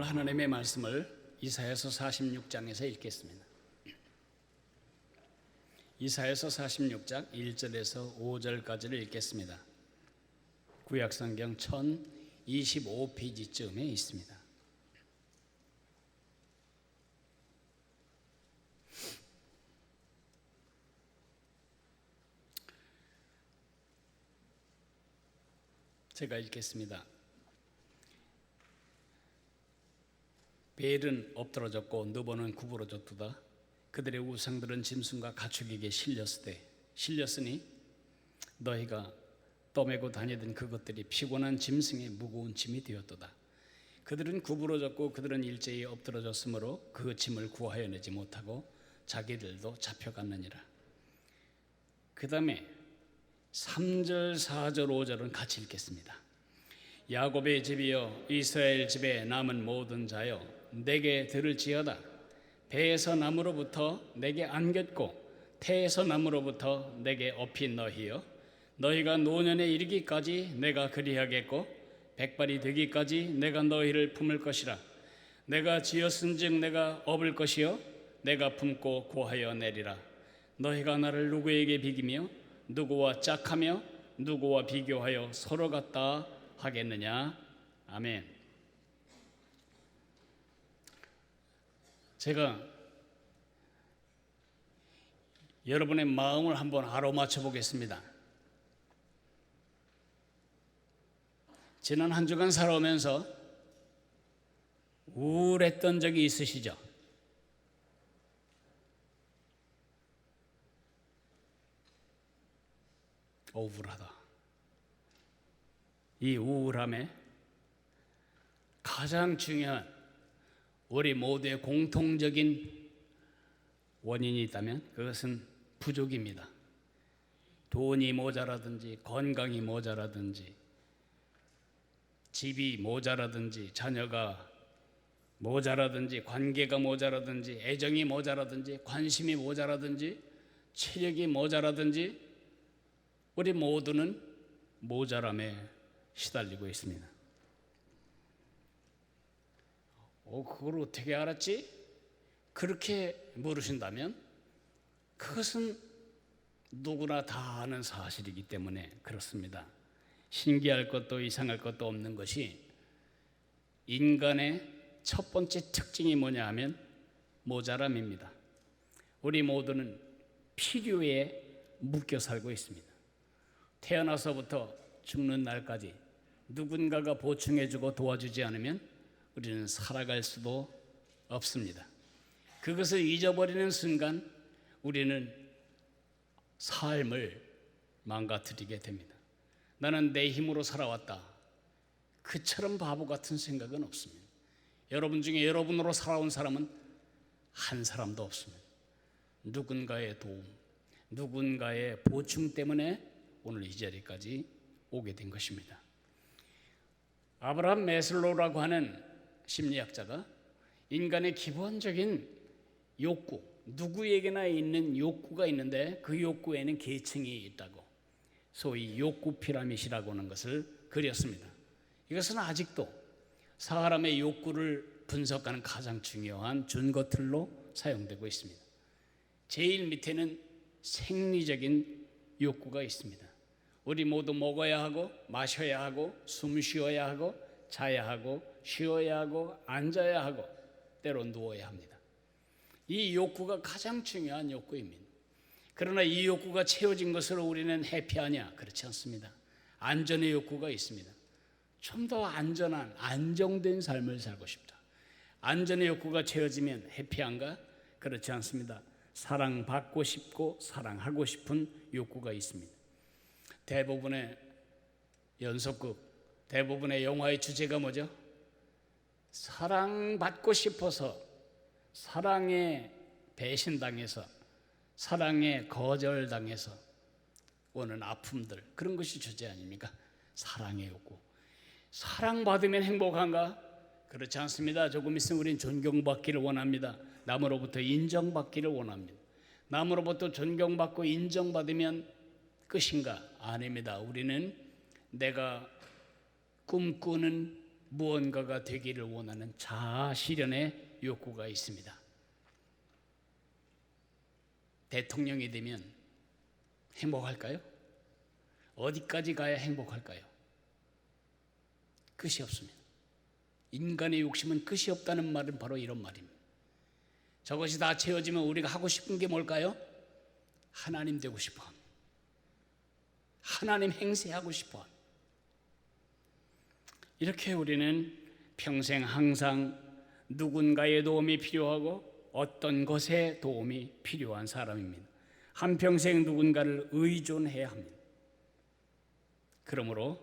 오늘 하나님의 말씀을 이사야서 46장에서 읽겠습니다. 이사야서 46장 1절에서 5절까지를 읽겠습니다. 구약성경 1025페이지쯤에 있습니다. 제가 읽겠습니다. 벨은 엎드러졌고 느보는 구부러졌도다. 그들의 우상들은 짐승과 가축에게 실렸으니 너희가 떠매고 다니던 그것들이 피곤한 짐승의 무거운 짐이 되었도다. 그들은 구부러졌고 그들은 일제히 엎드러졌으므로 그 짐을 구하여 내지 못하고 자기들도 잡혀갔느니라. 그 다음에 3절, 4절, 5절은 같이 읽겠습니다. 야곱의 집이여 이스라엘 집에 남은 모든 자여 내게 들을지어다. 배에서 나무로부터 내게 안겼고 태에서 나무로부터 내게 업힌 너희여, 너희가 노년에 이르기까지 내가 그리하겠고 백발이 되기까지 내가 너희를 품을 것이라. 내가 지었은즉 내가 업을 것이요 내가 품고 고하여 내리라. 너희가 나를 누구에게 비기며 누구와 짝하며 누구와 비교하여 서로 같다 하겠느냐. 아멘. 제가 여러분의 마음을 한번 알아맞혀 보겠습니다. 지난 한 주간 살아오면서 우울했던 적이 있으시죠? 우울하다. 이 우울함에 가장 중요한 우리 모두의 공통적인 원인이 있다면 그것은 부족입니다. 돈이 모자라든지 건강이 모자라든지 집이 모자라든지 자녀가 모자라든지 관계가 모자라든지 애정이 모자라든지 관심이 모자라든지 체력이 모자라든지 우리 모두는 모자람에 시달리고 있습니다. 그걸 어떻게 알았지? 그렇게 물으신다면 그것은 누구나 다 아는 사실이기 때문에 그렇습니다. 신기할 것도 이상할 것도 없는 것이 인간의 첫 번째 특징이 뭐냐 하면 모자람입니다. 우리 모두는 필요에 묶여 살고 있습니다. 태어나서부터 죽는 날까지 누군가가 보충해주고 도와주지 않으면 우리는 살아갈 수도 없습니다. 그것을 잊어버리는 순간 우리는 삶을 망가뜨리게 됩니다. 나는 내 힘으로 살아왔다. 그처럼 바보 같은 생각은 없습니다. 여러분 중에 여러분으로 살아온 사람은 한 사람도 없습니다. 누군가의 도움, 누군가의 보충 때문에 오늘 이 자리까지 오게 된 것입니다. 아브라함 메슬로우라고 하는 심리학자가 인간의 기본적인 욕구, 누구에게나 있는 욕구가 있는데 그 욕구에는 계층이 있다고, 소위 욕구 피라밋이라고 하는 것을 그렸습니다. 이것은 아직도 사람의 욕구를 분석하는 가장 중요한 준거틀로 사용되고 있습니다. 제일 밑에는 생리적인 욕구가 있습니다. 우리 모두 먹어야 하고 마셔야 하고 숨 쉬어야 하고 자야 하고 쉬어야 하고 앉아야 하고 때론 누워야 합니다. 이 욕구가 가장 중요한 욕구입니다. 그러나 이 욕구가 채워진 것으로 우리는 해피하냐? 그렇지 않습니다. 안전의 욕구가 있습니다. 좀 더 안전한 안정된 삶을 살고 싶다. 안전의 욕구가 채워지면 해피한가? 그렇지 않습니다. 사랑받고 싶고 사랑하고 싶은 욕구가 있습니다. 대부분의 연속극, 대부분의 영화의 주제가 뭐죠? 사랑받고 싶어서 사랑에 배신당해서 사랑에 거절당해서 오는 아픔들, 그런 것이 주제 아닙니까? 사랑의 욕구. 사랑받으면 행복한가? 그렇지 않습니다. 조금 있으면 우린 존경받기를 원합니다. 남으로부터 인정받기를 원합니다. 남으로부터 존경받고 인정받으면 끝인가? 아닙니다. 우리는 내가 꿈꾸는 무언가가 되기를 원하는 자아 실현의 욕구가 있습니다. 대통령이 되면 행복할까요? 어디까지 가야 행복할까요? 끝이 없습니다. 인간의 욕심은 끝이 없다는 말은 바로 이런 말입니다. 저것이 다 채워지면 우리가 하고 싶은 게 뭘까요? 하나님 되고 싶어 합니다. 하나님 행세하고 싶어 합니다. 이렇게 우리는 평생 항상 누군가의 도움이 필요하고 어떤 것에 도움이 필요한 사람입니다. 한평생 누군가를 의존해야 합니다. 그러므로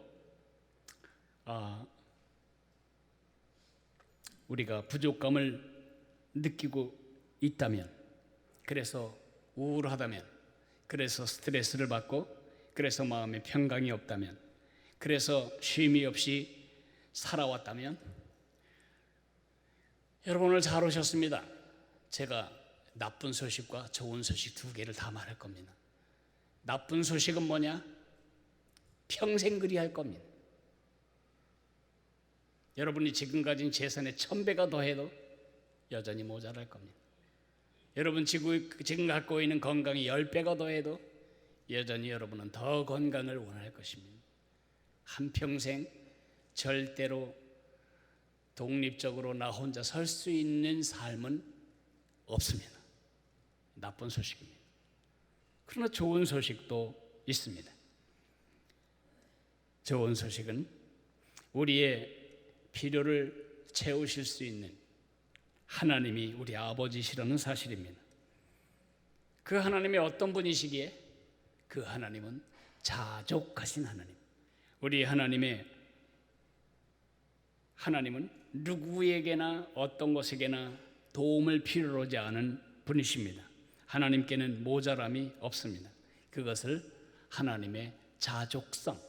우리가 부족감을 느끼고 있다면, 그래서 우울하다면, 그래서 스트레스를 받고, 그래서 마음에 평강이 없다면, 그래서 쉼이 없이 살아왔다면, 여러분 오늘 잘 오셨습니다. 제가 나쁜 소식과 좋은 소식 두 개를 다 말할 겁니다. 나쁜 소식은 뭐냐? 평생 그리할 겁니다. 여러분이 지금 가진 재산의 1000배가 더해도 여전히 모자랄 겁니다. 여러분 지금 갖고 있는 건강이 10배가 더해도 여전히 여러분은 더 건강을 원할 것입니다. 한평생 절대로 독립적으로 나 혼자 설 수 있는 삶은 없습니다. 나쁜 소식입니다. 그러나 좋은 소식도 있습니다. 좋은 소식은 우리의 필요를 채우실 수 있는 하나님이 우리 아버지시라는 사실입니다. 그 하나님이 어떤 분이시기에? 그 하나님은 자족하신 하나님. 우리 하나님은 누구에게나 어떤 것에게나 도움을 필요로 하지 않은 분이십니다. 하나님께는 모자람이 없습니다. 그것을 하나님의 자족성,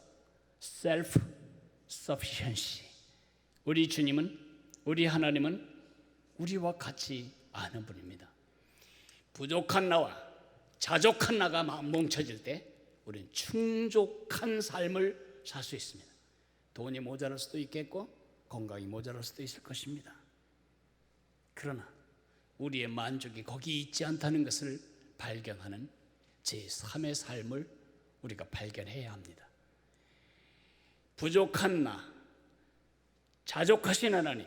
self-sufficiency. 우리 주님은, 우리 하나님은 우리와 같지 않은 분입니다. 부족한 나와 자족한 나가 뭉쳐질 때 우리는 충족한 삶을 살 수 있습니다. 돈이 모자랄 수도 있겠고 건강이 모자랄 수도 있을 것입니다. 그러나 우리의 만족이 거기 있지 않다는 것을 발견하는 제3의 삶을 우리가 발견해야 합니다. 부족한 나, 자족하신 하나님,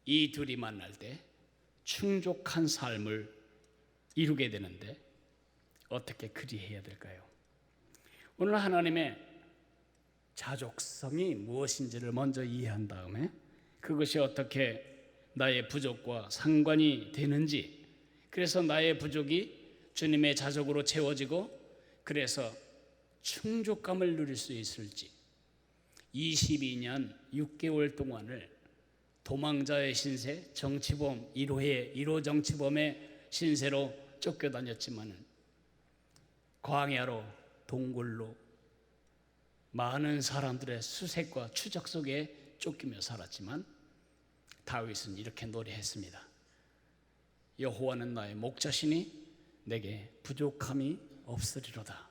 이 둘이 만날 때 충족한 삶을 이루게 되는데 어떻게 그리해야 될까요? 오늘 하나님의 자족성이 무엇인지를 먼저 이해한 다음에 그것이 어떻게 나의 부족과 상관이 되는지, 그래서 나의 부족이 주님의 자족으로 채워지고 그래서 충족감을 누릴 수 있을지, 22년 6개월 동안을 도망자의 신세, 정치범 1호 정치범의 신세로 쫓겨다녔지만 광야로, 동굴로 많은 사람들의 수색과 추적 속에 쫓기며 살았지만 다윗은 이렇게 노래했습니다. 여호와는 나의 목자시니 내게 부족함이 없으리로다.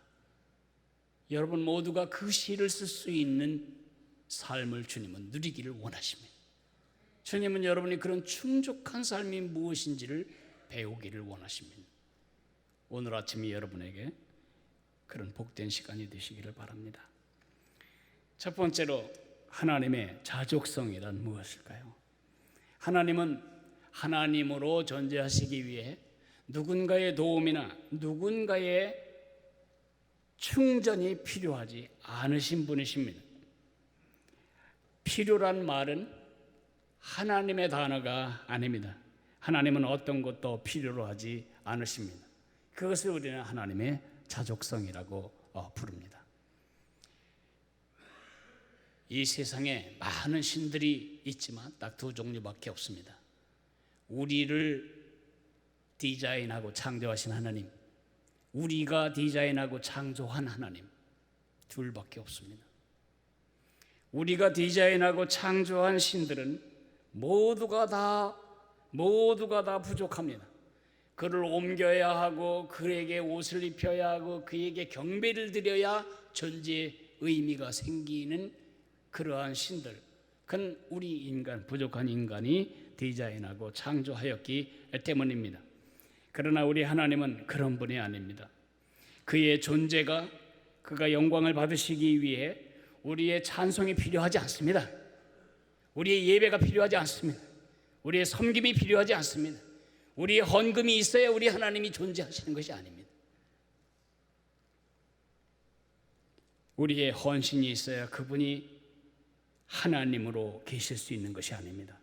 여러분 모두가 그 시를 쓸 수 있는 삶을 주님은 누리기를 원하십니다. 주님은 여러분이 그런 충족한 삶이 무엇인지를 배우기를 원하십니다. 오늘 아침이 여러분에게 그런 복된 시간이 되시기를 바랍니다. 첫 번째로 하나님의 자족성이란 무엇일까요? 하나님은 하나님으로 존재하시기 위해 누군가의 도움이나 누군가의 충전이 필요하지 않으신 분이십니다. 필요란 말은 하나님의 단어가 아닙니다. 하나님은 어떤 것도 필요로 하지 않으십니다. 그것을 우리는 하나님의 자족성이라고 부릅니다. 이 세상에 많은 신들이 있지만 딱 두 종류밖에 없습니다. 우리를 디자인하고 창조하신 하나님, 우리가 디자인하고 창조한 하나님, 둘밖에 없습니다. 우리가 디자인하고 창조한 신들은 모두가 다 부족합니다. 그를 옮겨야 하고 그에게 옷을 입혀야 하고 그에게 경배를 드려야 존재의 의미가 생기는 그러한 신들, 그건 우리 인간, 부족한 인간이 디자인하고 창조하였기 때문입니다. 그러나 우리 하나님은 그런 분이 아닙니다. 그의 존재가, 그가 영광을 받으시기 위해 우리의 찬송이 필요하지 않습니다. 우리의 예배가 필요하지 않습니다. 우리의 섬김이 필요하지 않습니다. 우리의 헌금이 있어야 우리 하나님이 존재하시는 것이 아닙니다. 우리의 헌신이 있어야 그분이 하나님으로 계실 수 있는 것이 아닙니다.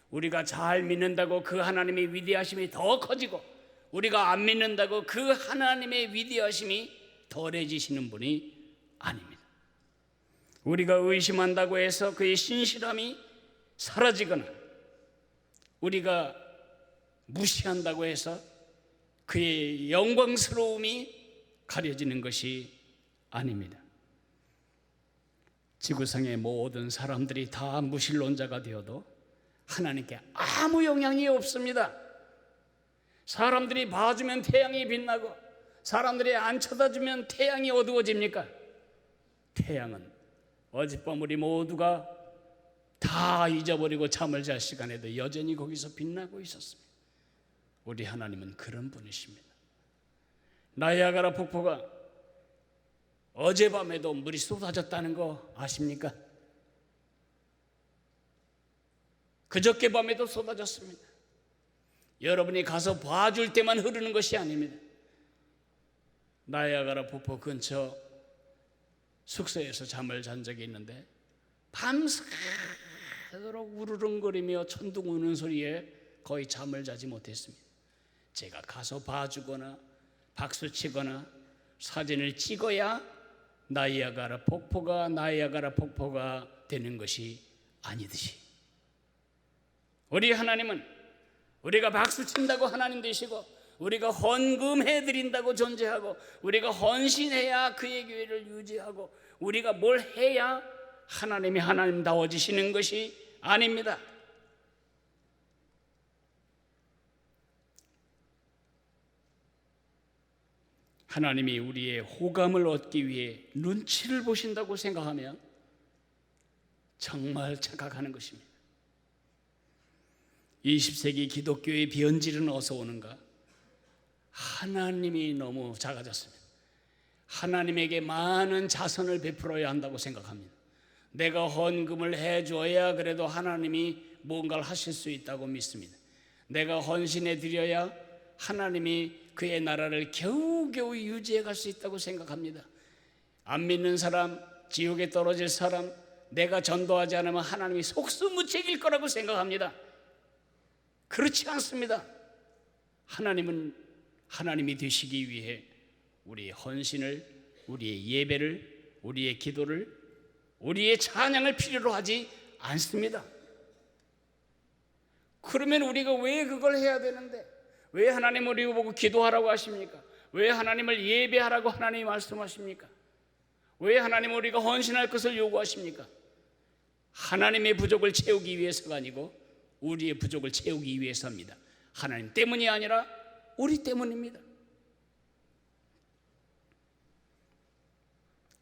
우리가 잘 믿는다고 그 하나님의 위대하심이 더 커지고, 우리가 안 믿는다고 그 하나님의 위대하심이 덜해지시는 분이 아닙니다. 우리가 의심한다고 해서 그의 신실함이 사라지거나, 우리가 무시한다고 해서 그의 영광스러움이 가려지는 것이 아닙니다. 지구상의 모든 사람들이 다 무신론자가 되어도 하나님께 아무 영향이 없습니다. 사람들이 봐주면 태양이 빛나고, 사람들이 안 쳐다주면 태양이 어두워집니까? 태양은 어젯밤 우리 모두가 다 잊어버리고 잠을 잘 시간에도 여전히 거기서 빛나고 있었습니다. 우리 하나님은 그런 분이십니다. 나이아가라 폭포가 어젯밤에도 물이 쏟아졌다는 거 아십니까? 그저께 밤에도 쏟아졌습니다. 여러분이 가서 봐줄 때만 흐르는 것이 아닙니다. 나이아가라 폭포 근처 숙소에서 잠을 잔 적이 있는데 밤새도록 우르릉거리며 천둥 우는 소리에 거의 잠을 자지 못했습니다. 제가 가서 봐주거나 박수치거나 사진을 찍어야 나이아가라 폭포가 되는 것이 아니듯이, 우리 하나님은 우리가 박수친다고 하나님 되시고, 우리가 헌금해드린다고 존재하고, 우리가 헌신해야 그의 교회를 유지하고, 우리가 뭘 해야 하나님이 하나님다워지시는 것이 아닙니다. 하나님이 우리의 호감을 얻기 위해 눈치를 보신다고 생각하면 정말 착각하는 것입니다. 20세기 기독교의 변질은 어디서 오는가? 하나님이 너무 작아졌습니다. 하나님에게 많은 자선을 베풀어야 한다고 생각합니다. 내가 헌금을 해줘야 그래도 하나님이 뭔가를 하실 수 있다고 믿습니다. 내가 헌신해 드려야 하나님이 그의 나라를 겨우겨우 유지해 갈 수 있다고 생각합니다. 안 믿는 사람, 지옥에 떨어질 사람, 내가 전도하지 않으면 하나님이 속수무책일 거라고 생각합니다. 그렇지 않습니다. 하나님은 하나님이 되시기 위해 우리의 헌신을, 우리의 예배를, 우리의 기도를, 우리의 찬양을 필요로 하지 않습니다. 그러면 우리가 왜 그걸 해야 되는데, 왜 하나님을 우리 보고 기도하라고 하십니까? 왜 하나님을 예배하라고 하나님이 말씀하십니까? 왜 하나님은 우리가 헌신할 것을 요구하십니까? 하나님의 부족을 채우기 위해서가 아니고 우리의 부족을 채우기 위해서입니다. 하나님 때문이 아니라 우리 때문입니다.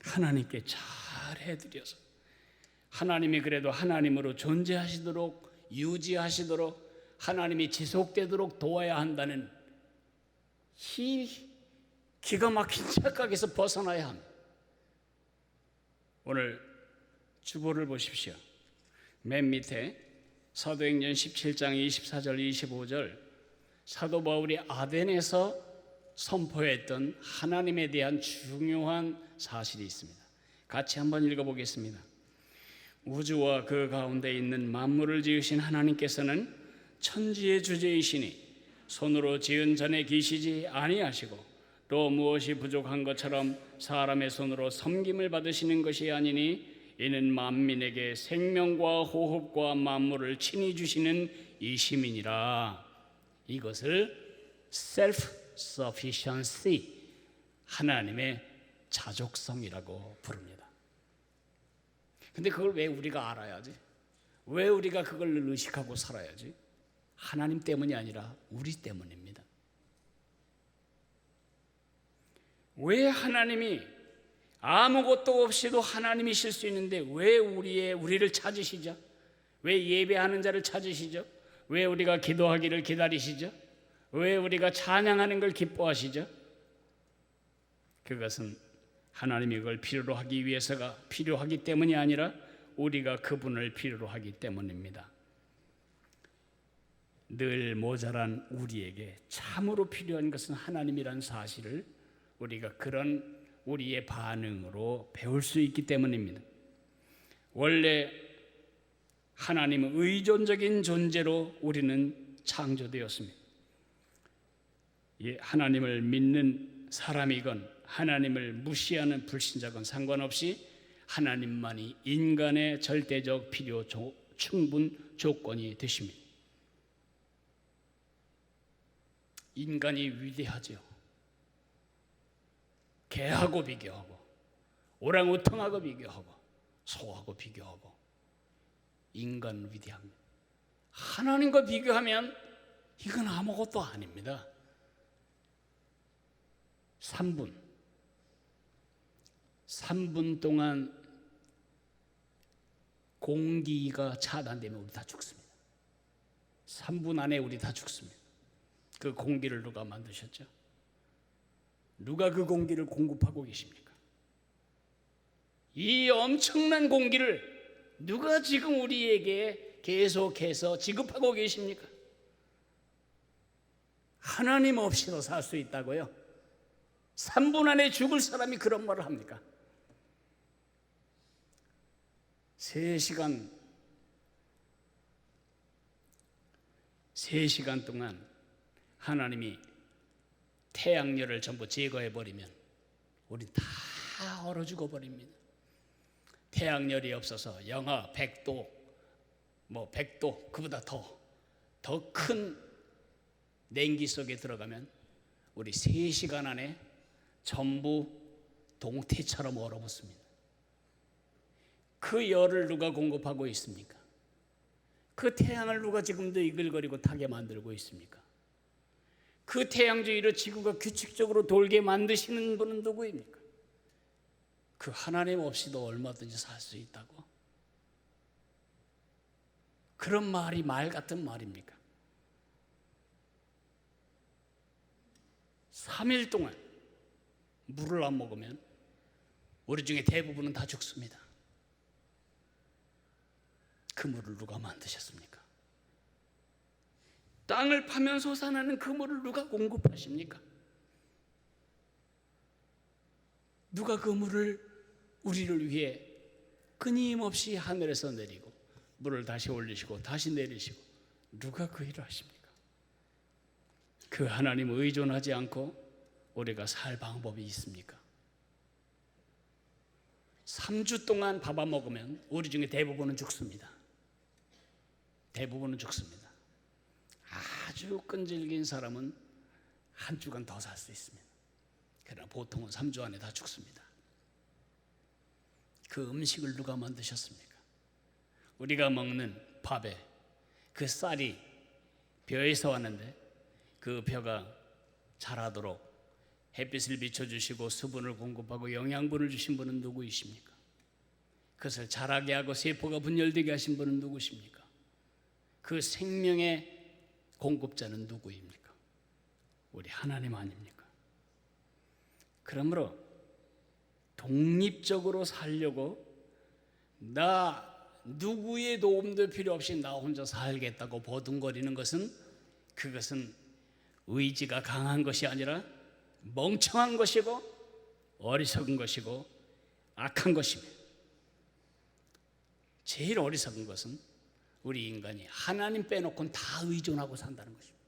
하나님께 잘 해드려서 하나님이 그래도 하나님으로 존재하시도록, 유지하시도록, 하나님이 지속되도록 도와야 한다는 이 기가 막힌 착각에서 벗어나야 합니다. 오늘 주보를 보십시오. 맨 밑에 사도행전 17장 24절 25절 사도 바울이 아덴에서 선포했던 하나님에 대한 중요한 사실이 있습니다. 같이 한번 읽어보겠습니다. 우주와 그 가운데 있는 만물을 지으신 하나님께서는 천지의 주제이시니 손으로 지은 전에 계시지 아니하시고 또 무엇이 부족한 것처럼 사람의 손으로 섬김을 받으시는 것이 아니니 이는 만민에게 생명과 호흡과 만물을 친히 주시는 이심이니라. 이것을 self-sufficiency, 하나님의 자족성이라고 부릅니다. 근데 그걸 왜 우리가 알아야지? 왜 우리가 그걸 의식하고 살아야지? 하나님 때문이 아니라 우리 때문입니다. 왜 하나님이 아무것도 없이도 하나님이실 수 있는데 왜 우리를 찾으시죠? 왜 예배하는 자를 찾으시죠? 왜 우리가 기도하기를 기다리시죠? 왜 우리가 찬양하는 걸 기뻐하시죠? 그것은 하나님이 그걸 필요로 하기 위해서가 필요하기 때문이 아니라 우리가 그분을 필요로 하기 때문입니다. 늘 모자란 우리에게 참으로 필요한 것은 하나님이라는 사실을 우리가 그런 우리의 반응으로 배울 수 있기 때문입니다. 원래 하나님은 의존적인 존재로 우리는 창조되었습니다. 하나님을 믿는 사람이건 하나님을 무시하는 불신자건 상관없이 하나님만이 인간의 절대적 필요 충분 조건이 되십니다. 인간이 위대하죠. 개하고 비교하고 오랑우탕하고 비교하고 소하고 비교하고 인간 위대합니다. 하나님과 비교하면 이건 아무것도 아닙니다. 3분 동안 공기가 차단되면 우리 다 죽습니다. 3분 안에 우리 다 죽습니다. 그 공기를 누가 만드셨죠? 누가 그 공기를 공급하고 계십니까? 이 엄청난 공기를 누가 지금 우리에게 계속해서 지급하고 계십니까? 하나님 없이도 살 수 있다고요? 3분 안에 죽을 사람이 그런 말을 합니까? 3시간 동안 하나님이 태양열을 전부 제거해버리면 우리 다 얼어 죽어버립니다. 태양열이 없어서 영하 100도, 100도, 그보다 더 큰 냉기 속에 들어가면 우리 3시간 안에 전부 동태처럼 얼어붙습니다. 그 열을 누가 공급하고 있습니까? 그 태양을 누가 지금도 이글거리고 타게 만들고 있습니까? 그 태양 주위로 지구가 규칙적으로 돌게 만드시는 분은 누구입니까? 그 하나님 없이도 얼마든지 살 수 있다고? 그런 말이 말 같은 말입니까? 3일 동안 물을 안 먹으면 우리 중에 대부분은 다 죽습니다. 그 물을 누가 만드셨습니까? 땅을 파면 솟아나는 그 물을 누가 공급하십니까? 누가 그 물을 우리를 위해 끊임없이 하늘에서 내리고 물을 다시 올리시고 다시 내리시고 누가 그 일을 하십니까? 그 하나님을 의존하지 않고 우리가 살 방법이 있습니까? 3주 동안 밥 안 먹으면 우리 중에 대부분은 죽습니다. 대부분은 죽습니다. 아주 끈질긴 사람은 한 주간 더 살 수 있습니다. 그러나 보통은 3주 안에 다 죽습니다. 그 음식을 누가 만드셨습니까? 우리가 먹는 밥에 그 쌀이 벼에서 왔는데 그 벼가 자라도록 햇빛을 비춰주시고 수분을 공급하고 영양분을 주신 분은 누구이십니까? 그것을 자라게 하고 세포가 분열되게 하신 분은 누구십니까? 그 생명의 공급자는 누구입니까? 우리 하나님 아닙니까? 그러므로 독립적으로 살려고 나 누구의 도움도 필요 없이 나 혼자 살겠다고 버둥거리는 것은 그것은 의지가 강한 것이 아니라 멍청한 것이고 어리석은 것이고 악한 것입니다. 제일 어리석은 것은 우리 인간이 하나님 빼놓고는 다 의존하고 산다는 것입니다.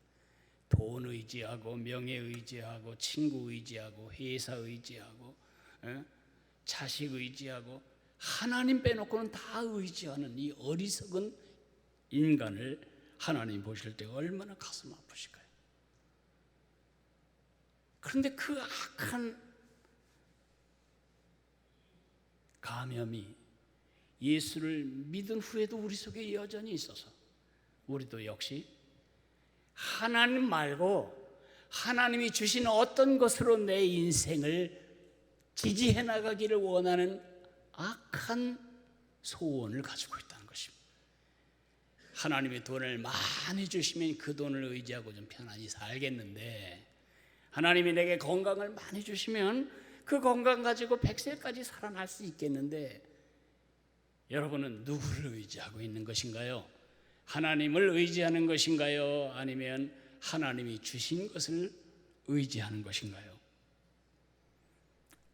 돈 의지하고 명예 의지하고 친구 의지하고 회사 의지하고 자식 의지하고 하나님 빼놓고는 다 의지하는 이 어리석은 인간을 하나님 보실 때 얼마나 가슴 아프실까요? 그런데 그 악한 감염이 예수를 믿은 후에도 우리 속에 여전히 있어서 우리도 역시 하나님 말고 하나님이 주신 어떤 것으로 내 인생을 지지해 나가기를 원하는 악한 소원을 가지고 있다는 것입니다. 하나님이 돈을 많이 주시면 그 돈을 의지하고 좀 편안히 살겠는데, 하나님이 내게 건강을 많이 주시면 그 건강 가지고 100세까지 살아날 수 있겠는데, 여러분은 누구를 의지하고 있는 것인가요? 하나님을 의지하는 것인가요? 아니면 하나님이 주신 것을 의지하는 것인가요?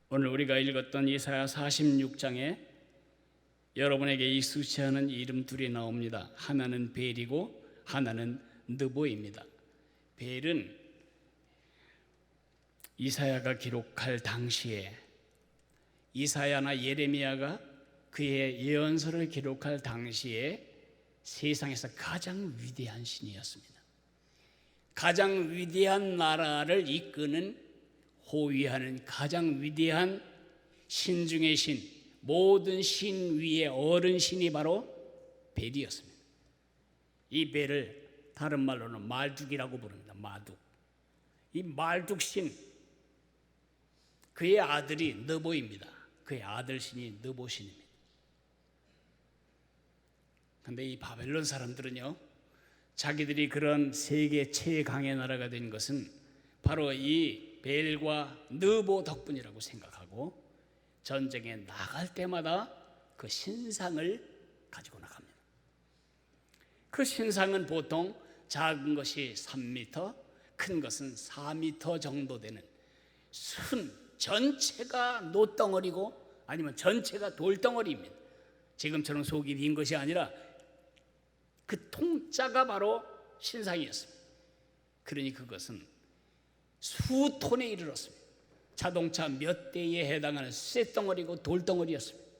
오늘 우리가 읽었던 이사야 46장에 여러분에게 익숙치 않은 이름 둘이 나옵니다. 하나는 벨이고 하나는 느보입니다. 벨은 이사야가 기록할 당시에 이사야나 예레미야가 그의 예언서를 기록할 당시에 세상에서 가장 위대한 신이었습니다. 가장 위대한 나라를 이끄는, 호위하는 가장 위대한 신 중의 신, 모든 신 위의 어른 신이 바로 벨이었습니다. 이 벨을 다른 말로는 말둑이라고 부릅니다. 마둑. 이 말둑 신, 그의 아들이 느보입니다. 그의 아들 신이 느보 신입니다. 그런데 이 바벨론 사람들은요, 자기들이 그런 세계 최강의 나라가 된 것은 바로 이 벨과 느보 덕분이라고 생각하고 전쟁에 나갈 때마다 그 신상을 가지고 나갑니다. 그 신상은 보통 작은 것이 3m, 큰 것은 4m 정도 되는 순 전체가 노덩어리고 아니면 전체가 돌덩어리입니다. 지금처럼 속이 빈 것이 아니라 그 통짜가 바로 신상이었습니다. 그러니 그것은 수톤에 이르렀습니다. 자동차 몇 대에 해당하는 쇳덩어리고 돌덩어리였습니다.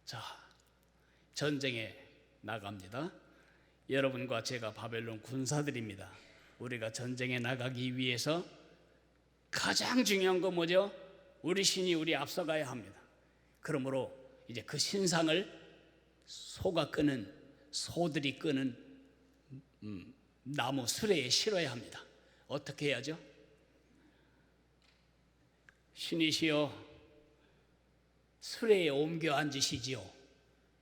자, 전쟁에 나갑니다. 여러분과 제가 바벨론 군사들입니다. 우리가 전쟁에 나가기 위해서 가장 중요한 건 뭐죠? 우리 신이 우리 앞서가야 합니다. 그러므로 이제 그 신상을 소가 끄는, 소들이 끄는 나무 수레에 실어야 합니다. 어떻게 해야죠? 신이시여 수레에 옮겨 앉으시지요.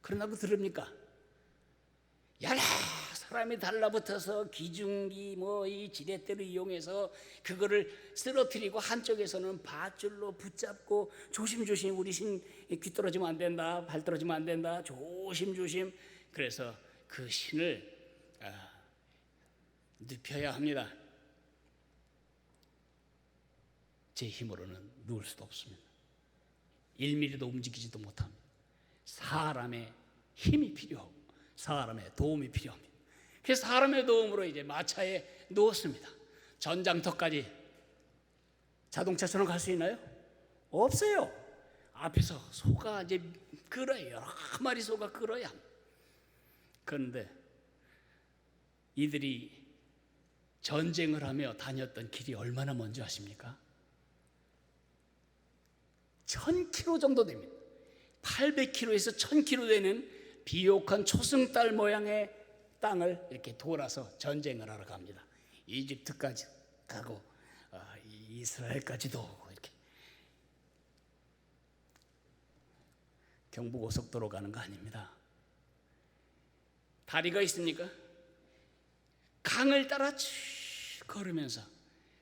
그러나고 들읍니까? 여러 사람이 달라붙어서 기중기 이 지렛대를 이용해서 그거를 쓰러뜨리고, 한쪽에서는 밧줄로 붙잡고 조심조심, 우리 신 귀 떨어지면 안 된다, 발 떨어지면 안 된다, 조심조심. 그래서 그 신을 눕혀야 합니다. 제 힘으로는 누울 수도 없습니다. 1mm도 움직이지도 못합니다. 사람의 힘이 필요하고 사람의 도움이 필요합니다. 그래서 사람의 도움으로 이제 마차에 누웠습니다. 전장터까지 자동차처럼 갈 수 있나요? 없어요. 앞에서 소가 이제 끌어요. 여러 마리 소가 끌어야 합니다. 그런데 이들이 전쟁을 하며 다녔던 길이 얼마나 먼지 아십니까? 1000km 정도 됩니다. 800km에서 1000km 되는 비옥한 초승달 모양의 땅을 이렇게 돌아서 전쟁을 하러 갑니다. 이집트까지 가고 이스라엘까지도 오고, 이렇게 경부고속도로 가는 거 아닙니다. 다리가 있습니까? 강을 따라 쭉 걸으면서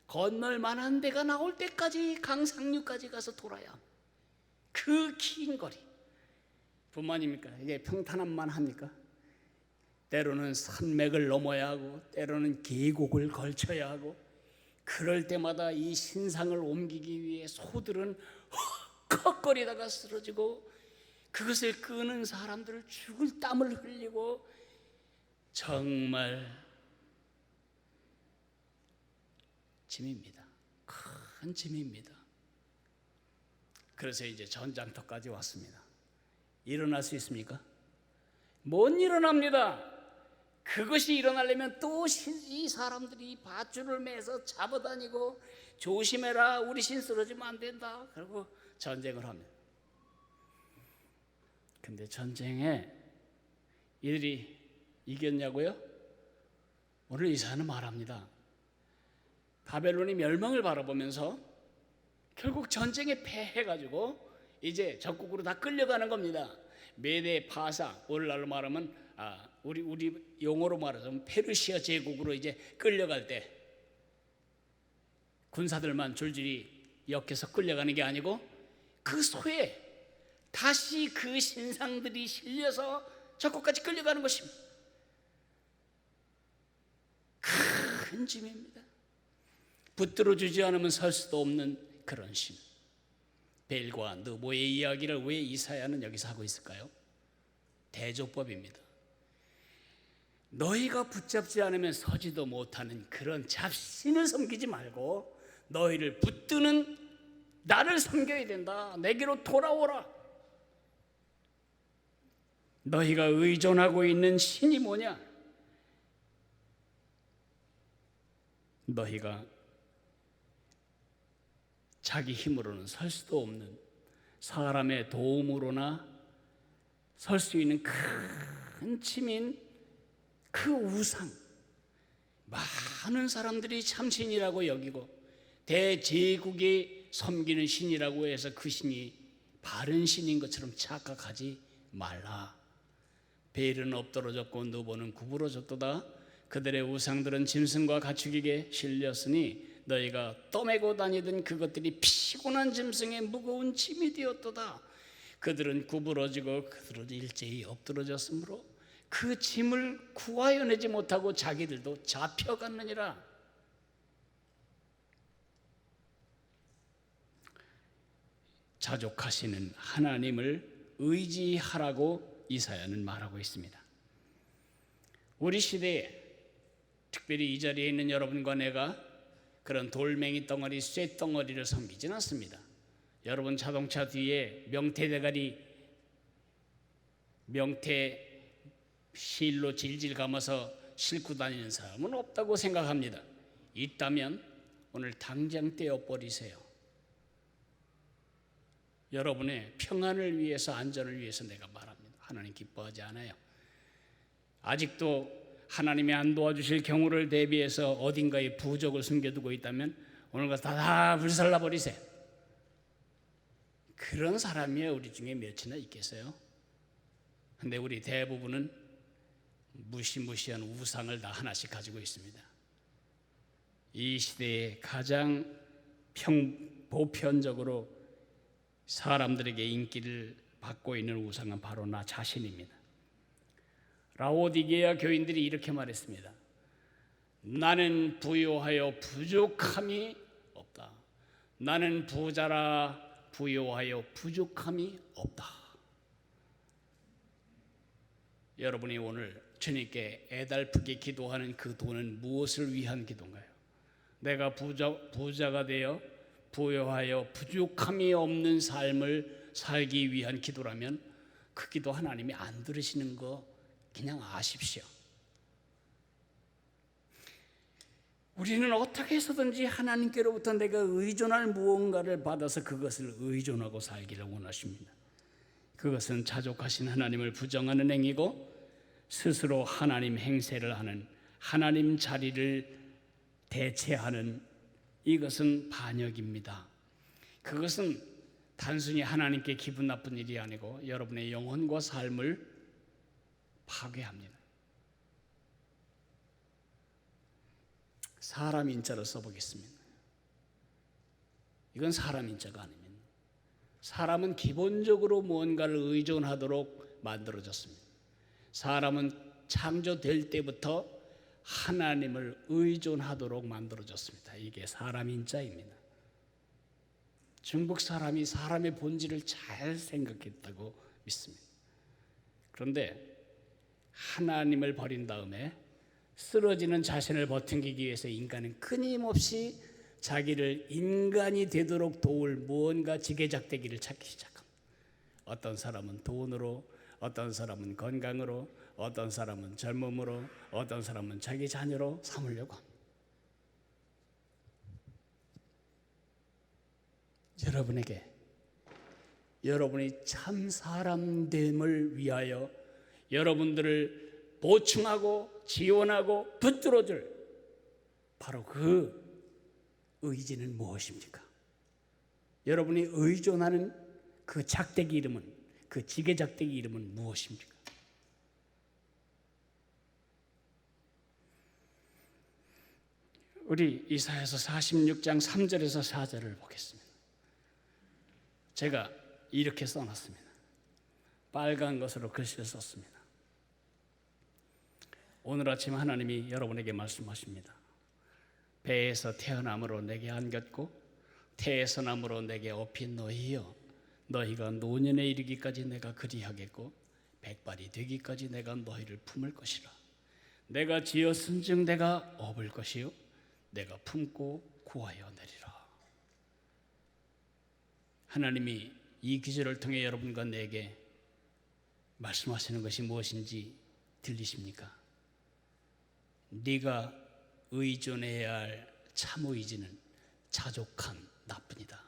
건널 만한 데가 나올 때까지 강 상류까지 가서 돌아야 합니다. 그 긴 거리 뿐만입니까? 이게 평탄함만 합니까? 때로는 산맥을 넘어야 하고 때로는 계곡을 걸쳐야 하고, 그럴 때마다 이 신상을 옮기기 위해 소들은 헉헉거리다가 쓰러지고, 그것을 끄는 사람들을 죽을 땀을 흘리고, 정말 짐입니다. 큰 짐입니다. 그래서 이제 전장터까지 왔습니다. 일어날 수 있습니까? 못 일어납니다. 그것이 일어나려면 또 이 사람들이 밧줄을 매서 잡아다니고, 조심해라, 우리 신 쓰러지면 안 된다, 그리고 전쟁을 합니다. 근데 전쟁에 이들이 이겼냐고요? 오늘 이사야는 말합니다. 바벨론이 멸망을 바라보면서 결국 전쟁에 패해가지고 이제 적국으로 다 끌려가는 겁니다. 메대 파사, 오늘날로 말하면 우리 용어로 말하자면 페르시아 제국으로 이제 끌려갈 때 군사들만 줄줄이 엮여서 끌려가는 게 아니고 그 소에 다시 그 신상들이 실려서 저곳까지 끌려가는 것입니다. 큰 짐입니다. 붙들어 주지 않으면 설 수도 없는 그런 심. 벨과 느보의 이야기를 왜 이사야는 여기서 하고 있을까요? 대조법입니다. 너희가 붙잡지 않으면 서지도 못하는 그런 잡신을 섬기지 말고 너희를 붙드는 나를 섬겨야 된다. 내게로 돌아오라. 너희가 의존하고 있는 신이 뭐냐? 너희가 자기 힘으로는 설 수도 없는 사람의 도움으로나 설 수 있는 큰 짐인 그 우상, 많은 사람들이 참신이라고 여기고 대제국이 섬기는 신이라고 해서 그 신이 바른 신인 것처럼 착각하지 말라. 벨은 엎드러졌고 느보는 구부러졌도다. 그들의 우상들은 짐승과 가축에게 실렸으니 너희가 떠매고 다니던 그것들이 피곤한 짐승의 무거운 짐이 되었도다. 그들은 구부러지고 그들은 일제히 엎드러졌으므로 그 짐을 구하여내지 못하고 자기들도 잡혀갔느니라. 자족하시는 하나님을 의지하라고 이사야는 말하고 있습니다. 우리 시대에 특별히 이 자리에 있는 여러분과 내가 그런 돌멩이 덩어리, 쇠 덩어리를 섬기진 않습니다. 여러분 자동차 뒤에 명태 대가리, 명태 실로 질질 감아서 싣고 다니는 사람은 없다고 생각합니다. 있다면 오늘 당장 떼어버리세요. 여러분의 평안을 위해서, 안전을 위해서 내가 말합니다. 하나님 기뻐하지 않아요. 아직도 하나님이 안 도와주실 경우를 대비해서 어딘가에 부적을 숨겨두고 있다면 오늘 가서 다 불살라버리세요. 그런 사람이 우리 중에 몇이나 있겠어요? 근데 우리 대부분은 무시무시한 우상을 다 하나씩 가지고 있습니다. 이 시대에 가장 보편적으로 사람들에게 인기를 받고 있는 우상은 바로 나 자신입니다. 라오디게아 교인들이 이렇게 말했습니다. 나는 부요하여 부족함이 없다. 나는 부자라 부요하여 부족함이 없다. 여러분이 오늘 주님께 애달프게 기도하는 그 돈은 무엇을 위한 기도인가요? 내가 부자가 되어 부요하여 부족함이 없는 삶을 살기 위한 기도라면 그 기도 하나님이 안 들으시는 거 그냥 아십시오. 우리는 어떻게 해서든지 하나님께로부터 내가 의존할 무언가를 받아서 그것을 의존하고 살기를 원하십니다. 그것은 자족하신 하나님을 부정하는 행위고 스스로 하나님 행세를 하는, 하나님 자리를 대체하는, 이것은 반역입니다. 그것은 단순히 하나님께 기분 나쁜 일이 아니고 여러분의 영혼과 삶을 파괴합니다. 사람 인자로 써보겠습니다. 이건 사람 인자가 아닙니다. 사람은 기본적으로 무언가를 의존하도록 만들어졌습니다. 사람은 창조될 때부터 하나님을 의존하도록 만들어졌습니다. 이게 사람 인자입니다. 중국 사람이 사람의 본질을 잘 생각했다고 믿습니다. 그런데 하나님을 버린 다음에 쓰러지는 자신을 버티기 위해서 인간은 끊임없이 자기를 인간이 되도록 도울 무언가 지게작대기를 찾기 시작합니다. 어떤 사람은 돈으로, 어떤 사람은 건강으로, 어떤 사람은 젊음으로, 어떤 사람은 자기 자녀로 삼으려고 합니다. 여러분에게 여러분이 참 사람됨을 위하여 여러분들을 보충하고 지원하고 붙들어줄 바로 그 의지는 무엇입니까? 여러분이 의존하는 그 작대기 이름은, 그 지게작대기 이름은 무엇입니까? 우리 이사야서 46장 3절에서 4절을 보겠습니다. 제가 이렇게 써놨습니다. 빨간 것으로 글씨를 썼습니다. 오늘 아침 하나님이 여러분에게 말씀하십니다. 배에서 태어남으로 내게 안겼고 태에서 남으로 내게 업힌 너희여, 너희가 노년에 이르기까지 내가 그리하겠고 백발이 되기까지 내가 너희를 품을 것이라. 내가 지었은즉 내가 업을 것이요 내가 품고 구하여 내리라. 하나님이 이 기절을 통해 여러분과 내게 말씀하시는 것이 무엇인지 들리십니까? 네가 의존해야 할 참 의지는 자족한 나뿐이다.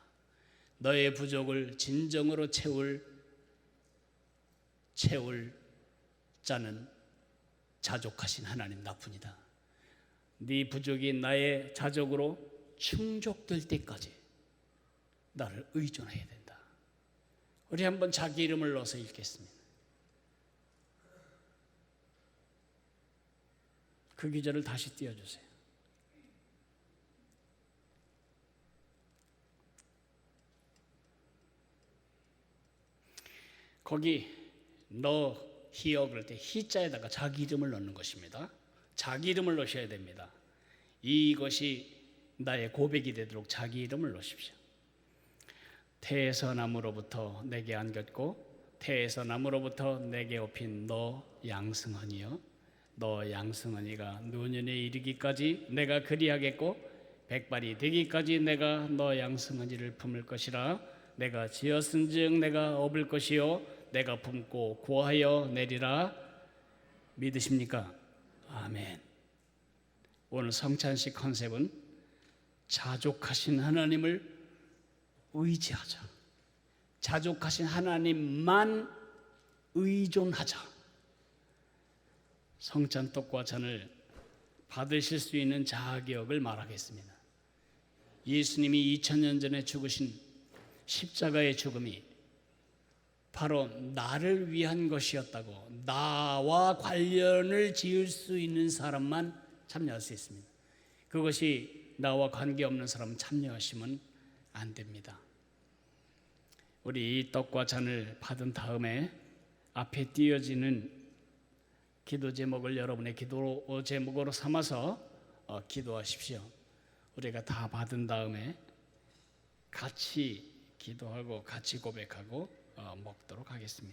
너의 부족을 진정으로 채울 자는 자족하신 하나님 나뿐이다. 네 부족이 나의 자족으로 충족될 때까지 나를 의존해야 된다. 우리 한번 자기 이름을 넣어서 읽겠습니다. 그 기절을 다시 띄워주세요. 거기 너 히어 그럴 때 히자에다가 자기 이름을 넣는 것입니다. 자기 이름을 넣으셔야 됩니다. 이것이 나의 고백이 되도록 자기 이름을 넣으십시오. 태에서 나무로부터 내게 안겼고 태에서 나무로부터 내게 업힌 너 양승헌이여, 너 양승헌이가 노년에 이르기까지 내가 그리하겠고 백발이 되기까지 내가 너 양승헌이를 품을 것이라. 내가 지었은즉 내가 업을 것이요 내가 품고 구하여 내리라. 믿으십니까? 아멘. 오늘 성찬식 컨셉은 자족하신 하나님을 의지하자. 자족하신 하나님만 의존하자. 성찬떡과 잔을 받으실 수 있는 자격을 말하겠습니다. 예수님이 2000년 전에 죽으신 십자가의 죽음이 바로 나를 위한 것이었다고 나와 관련을 지을 수 있는 사람만 참여할 수 있습니다. 그것이 나와 관계없는 사람은 참여하시면 안 됩니다. 우리 이 떡과 잔을 받은 다음에 앞에 띄어지는 기도 제목을 여러분의 기도 제목으로 삼아서 기도하십시오. 우리가 다 받은 다음에 같이 기도하고 같이 고백하고 먹도록 하겠습니다.